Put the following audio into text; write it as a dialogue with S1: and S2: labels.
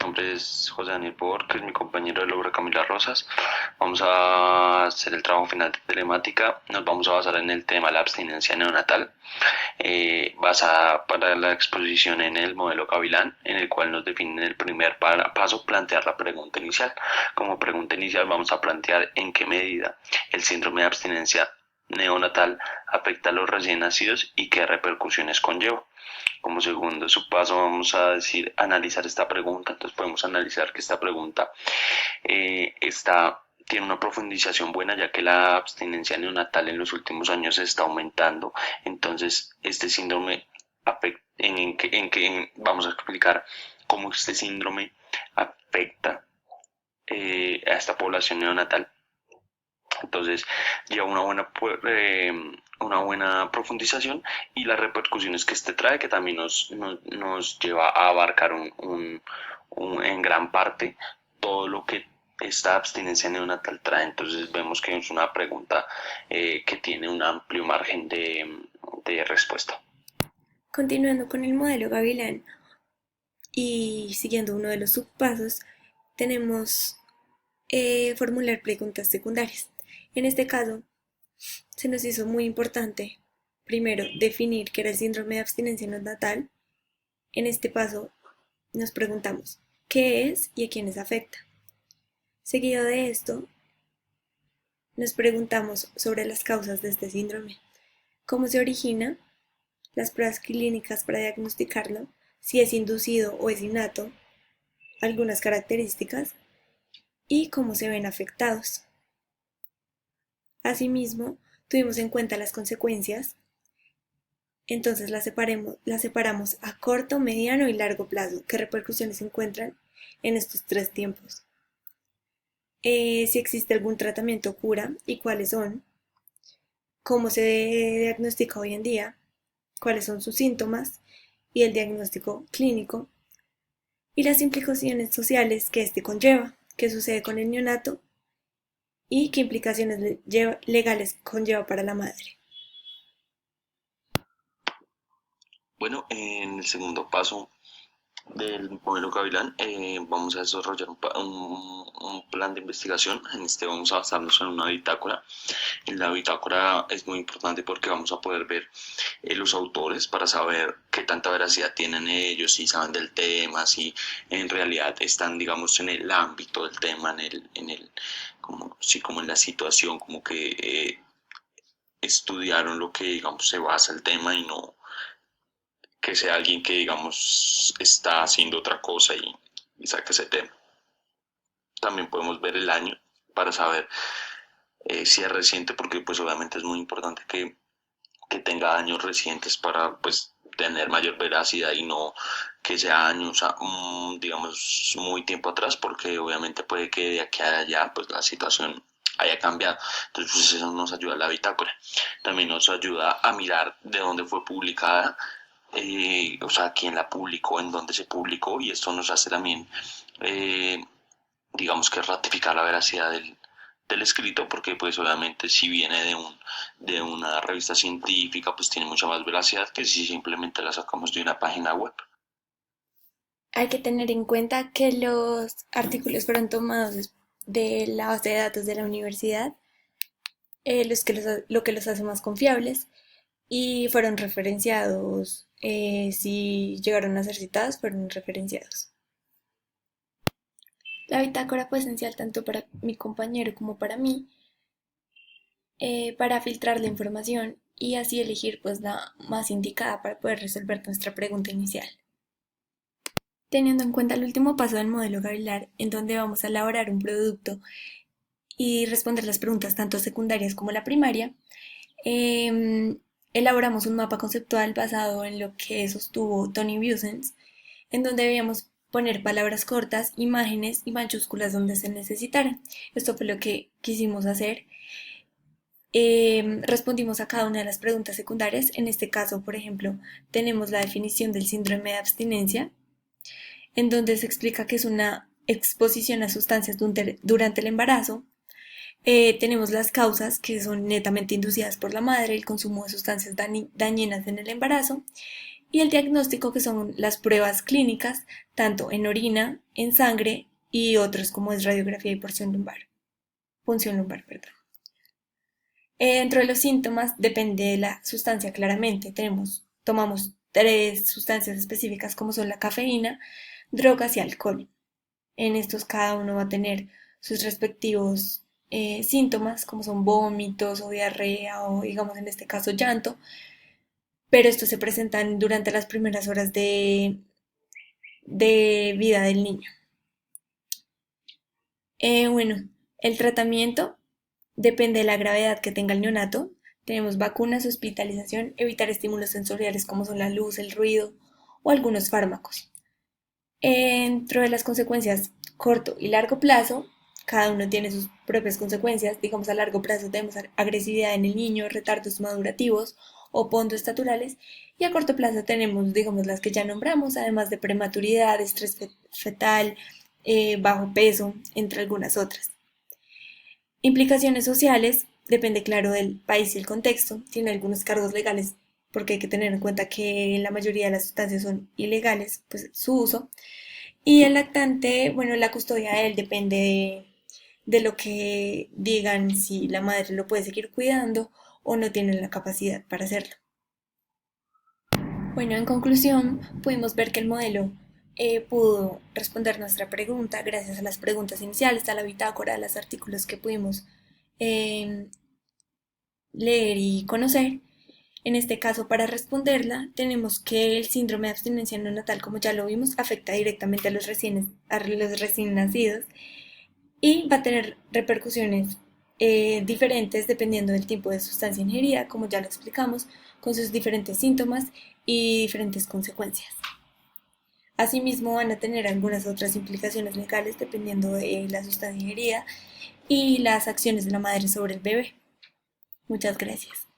S1: nombre es José Daniel Borges, mi compañero de Logra Camila Rosas. Vamos a hacer el trabajo final de telemática. Nos vamos a basar en el tema la abstinencia neonatal, basada para la exposición en el modelo Gavilán, en el cual nos define el primer paso, plantear la pregunta inicial. Como pregunta inicial vamos a plantear en qué medida el síndrome de abstinencia neonatal afecta a los recién nacidos y qué repercusiones conlleva. Como segundo paso vamos a decir analizar esta pregunta. Entonces podemos analizar que esta pregunta tiene una profundización buena, ya que la abstinencia neonatal en los últimos años está aumentando. Entonces este síndrome afecta, vamos a explicar cómo este síndrome afecta a esta población neonatal. Entonces lleva una buena profundización y las repercusiones que este trae, que también nos lleva a abarcar en gran parte todo lo que esta abstinencia neonatal trae. Entonces vemos que es una pregunta que tiene un amplio margen de respuesta.
S2: Continuando con el modelo Gavilán y siguiendo uno de los subpasos, tenemos formular preguntas secundarias. En este caso, se nos hizo muy importante, primero, definir qué era el síndrome de abstinencia neonatal. En este paso, nos preguntamos qué es y a quiénes afecta. Seguido de esto, nos preguntamos sobre las causas de este síndrome, cómo se origina, las pruebas clínicas para diagnosticarlo, si es inducido o es innato, algunas características y cómo se ven afectados. Asimismo, tuvimos en cuenta las consecuencias, entonces las separamos a corto, mediano y largo plazo. ¿Qué repercusiones se encuentran en estos tres tiempos? Si existe algún tratamiento o cura y cuáles son, cómo se diagnostica hoy en día, cuáles son sus síntomas y el diagnóstico clínico, y las implicaciones sociales que este conlleva, qué sucede con el neonato y qué implicaciones legales conlleva para la madre.
S1: Bueno, en el segundo paso del modelo Gavilán vamos a desarrollar un plan de investigación. En este vamos a basarnos en una bitácora. En la bitácora es muy importante porque vamos a poder ver los autores para saber qué tanta veracidad tienen ellos, si saben del tema, si en realidad están, digamos, en el ámbito del tema, como en la situación, como que estudiaron lo que, digamos, se basa el tema y no que sea alguien que, digamos, está haciendo otra cosa y saque ese tema. También podemos ver el año para saber si es reciente, porque pues obviamente es muy importante que tenga años recientes para pues tener mayor veracidad y no que sea años, digamos, muy tiempo atrás, porque obviamente puede que de aquí a allá pues la situación haya cambiado. Entonces pues eso nos ayuda a la bitácora. También nos ayuda a mirar de dónde fue publicada, o sea, quién la publicó, en dónde se publicó, y esto nos hace también, eh, digamos que ratificar la veracidad del escrito, porque pues obviamente si viene de una revista científica, pues tiene mucha más veracidad que si simplemente la sacamos de una página web.
S2: Hay que tener en cuenta que los artículos fueron tomados de la base de datos de la universidad, lo que los hace más confiables, y fueron referenciados, si llegaron a ser citados, fueron referenciados. La bitácora fue esencial tanto para mi compañero como para mí, para filtrar la información y así elegir pues la más indicada para poder resolver nuestra pregunta inicial. Teniendo en cuenta el último paso del modelo Gavilar, en donde vamos a elaborar un producto y responder las preguntas tanto secundarias como la primaria, elaboramos un mapa conceptual basado en lo que sostuvo Tony Bussens, en donde debíamos poner palabras cortas, imágenes y mayúsculas donde se necesitaran. Esto fue lo que quisimos hacer. Respondimos a cada una de las preguntas secundarias. En este caso, por ejemplo, tenemos la definición del síndrome de abstinencia, en donde se explica que es una exposición a sustancias durante el embarazo. Tenemos las causas, que son netamente inducidas por la madre, el consumo de sustancias dañinas en el embarazo, y el diagnóstico, que son las pruebas clínicas, tanto en orina, en sangre y otros como es radiografía y punción lumbar, perdón. Dentro de los síntomas depende de la sustancia claramente. Tomamos tres sustancias específicas como son la cafeína, drogas y alcohol. En estos cada uno va a tener sus respectivos síntomas como son vómitos o diarrea o digamos en este caso llanto, pero estos se presentan durante las primeras horas de vida del niño. Bueno, el tratamiento depende de la gravedad que tenga el neonato. Tenemos vacunas, hospitalización, evitar estímulos sensoriales como son la luz, el ruido o algunos fármacos. Dentro de las consecuencias corto y largo plazo, cada uno tiene sus propias consecuencias. Digamos, a largo plazo tenemos agresividad en el niño, retardos madurativos o pontoestaturales, y a corto plazo tenemos, digamos, las que ya nombramos, además de prematuridad, estrés fetal, bajo peso, entre algunas otras. Implicaciones sociales, depende claro del país y el contexto, tiene algunos cargos legales porque hay que tener en cuenta que la mayoría de las sustancias son ilegales, pues su uso. Y el lactante, bueno, la custodia de él depende de lo que digan, si la madre lo puede seguir cuidando o no tiene la capacidad para hacerlo. Bueno, en conclusión, pudimos ver que el modelo pudo responder nuestra pregunta gracias a las preguntas iniciales, a la bitácora, a los artículos que pudimos eh, leer y conocer. En este caso, para responderla, tenemos que el síndrome de abstinencia neonatal, como ya lo vimos, afecta directamente a los recién nacidos y va a tener repercusiones diferentes dependiendo del tipo de sustancia ingerida, como ya lo explicamos, con sus diferentes síntomas y diferentes consecuencias. Asimismo, van a tener algunas otras implicaciones legales dependiendo de la sustancia ingerida y las acciones de la madre sobre el bebé. Muchas gracias.